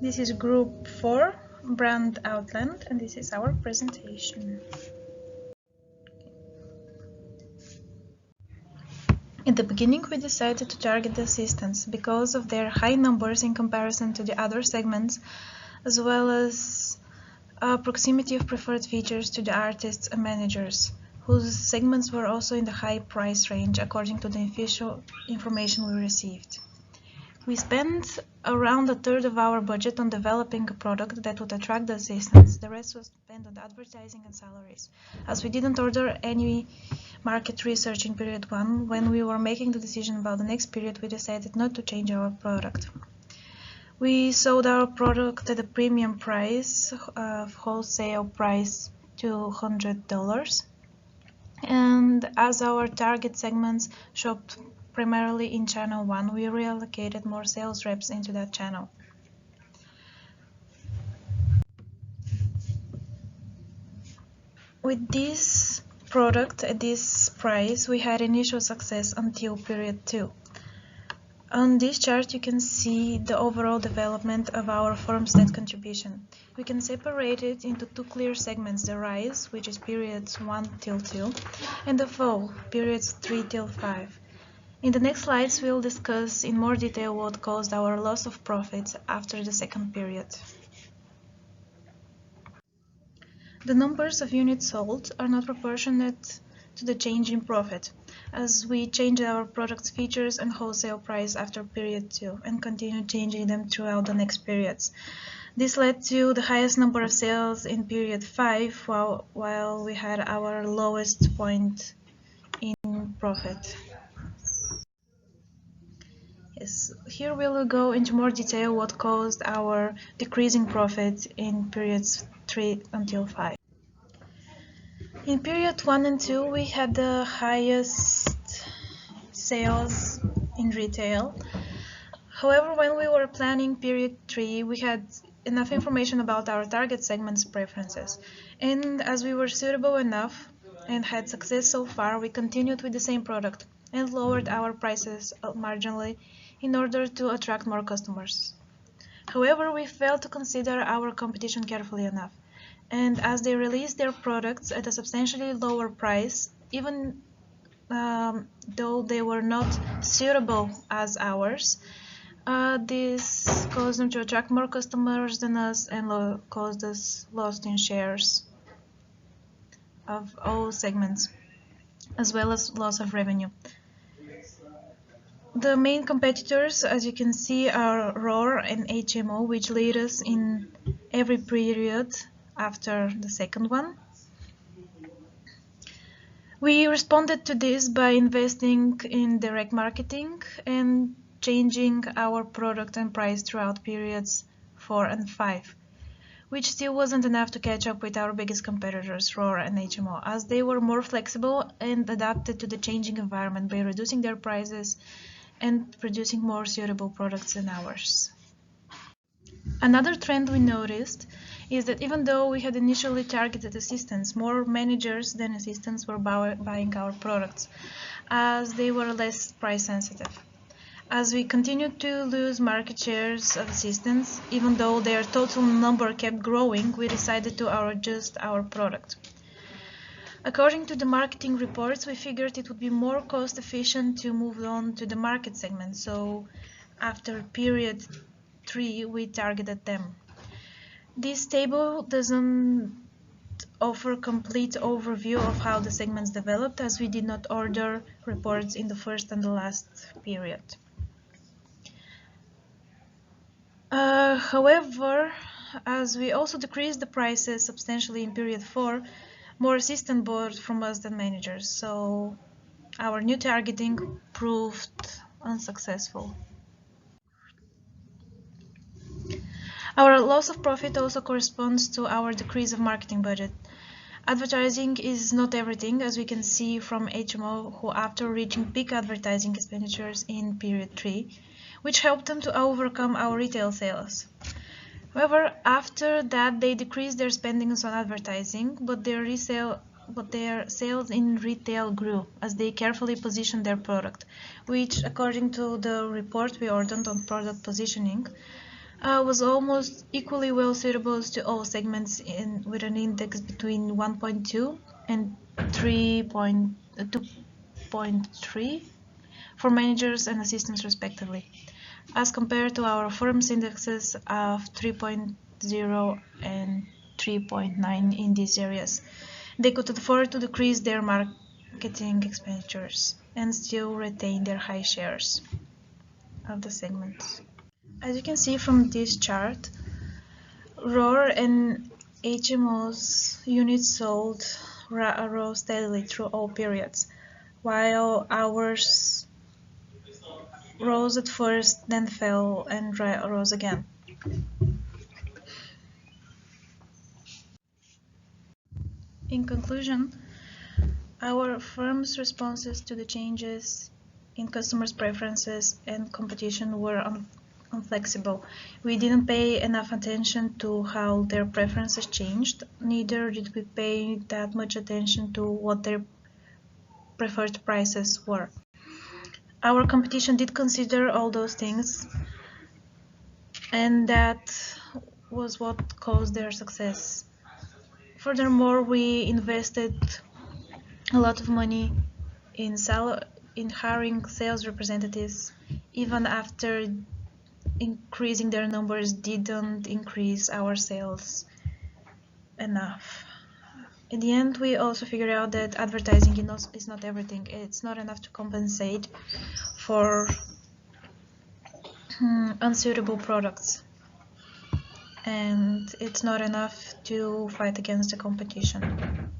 This is group 4, brand Outland, and this is our presentation. In the beginning, we decided to target the assistants because of their high numbers in comparison to the other segments, as well as proximity of preferred features to the artists and managers, whose segments were also in the high price range according to the official information we received. We spent around a third of our budget on developing a product that would attract the assistants. The rest was spent on advertising and salaries. As we didn't order any market research in period 1, when we were making the decision about the next period, we decided not to change our product. We sold our product at a premium price, wholesale price $200. And as our target segments shopped primarily in channel 1, we reallocated more sales reps into that channel. With this product at this price, we had initial success until period 2. On this chart, you can see the overall development of our firm's net contribution. We can separate it into two clear segments: the rise, which is periods 1 till 2, and the fall, periods 3 till 5. In the next slides, we'll discuss in more detail what caused our loss of profits after the second period. The numbers of units sold are not proportionate to the change in profit, as we changed our product's features and wholesale price after period 2 and continued changing them throughout the next periods. This led to the highest number of sales in period 5, while we had our lowest point in profit. Yes, here we'll go into more detail what caused our decreasing profit in periods 3 until 5. In period 1 and 2, we had the highest sales in retail. However, when we were planning period 3, we had enough information about our target segment's preferences. And as we were suitable enough and had success so far, we continued with the same product and lowered our prices marginally in order to attract more customers. However, we failed to consider our competition carefully enough, and as they released their products at a substantially lower price, even though they were not suitable as ours, this caused them to attract more customers than us and caused us loss in shares of all segments, as well as loss of revenue. The main competitors, as you can see, are Roar and HMO, which lead us in every period after the second one. We responded to this by investing in direct marketing and changing our product and price throughout periods 4 and 5, which still wasn't enough to catch up with our biggest competitors, Roar and HMO, as they were more flexible and adapted to the changing environment by reducing their prices and producing more suitable products than ours. Another trend we noticed is that even though we had initially targeted assistants, more managers than assistants were buying our products, as they were less price sensitive. As we continued to lose market shares of assistants, even though their total number kept growing, we decided to adjust our product. According to the marketing reports, we figured it would be more cost efficient to move on to the market segment, so after period 3 we targeted them. This table doesn't offer a complete overview of how the segments developed, as we did not order reports in the first and the last period. However, as we also decreased the prices substantially in period 4, more assistants bought from us than managers, so our new targeting proved unsuccessful. Our loss of profit also corresponds to our decrease of marketing budget. Advertising is not everything, as we can see from HMO, who after reaching peak advertising expenditures in period 3, which helped them to overcome our retail sales. However, after that they decreased their spendings on advertising, but their sales in retail grew as they carefully positioned their product, which, according to the report we ordered on product positioning, was almost equally well suitable to all segments with an index between 1.2 and 3.2.3 for managers and assistants respectively, as compared to our firm's indexes of 3.0 and 3.9 in these areas. They could afford to decrease their marketing expenditures and still retain their high shares of the segments. As you can see from this chart, ROR and HMO's units sold rose steadily through all periods, while ours rose at first, then fell, and rose again. In conclusion, our firm's responses to the changes in customers' preferences and competition were inflexible. We didn't pay enough attention to how their preferences changed, neither did we pay that much attention to what their preferred prices were. Our competition did consider all those things, and that was what caused their success. Furthermore, we invested a lot of money in hiring sales representatives, even after increasing their numbers didn't increase our sales enough. In the end, we also figured out that advertising is not everything. It's not enough to compensate for unsuitable products, and it's not enough to fight against the competition.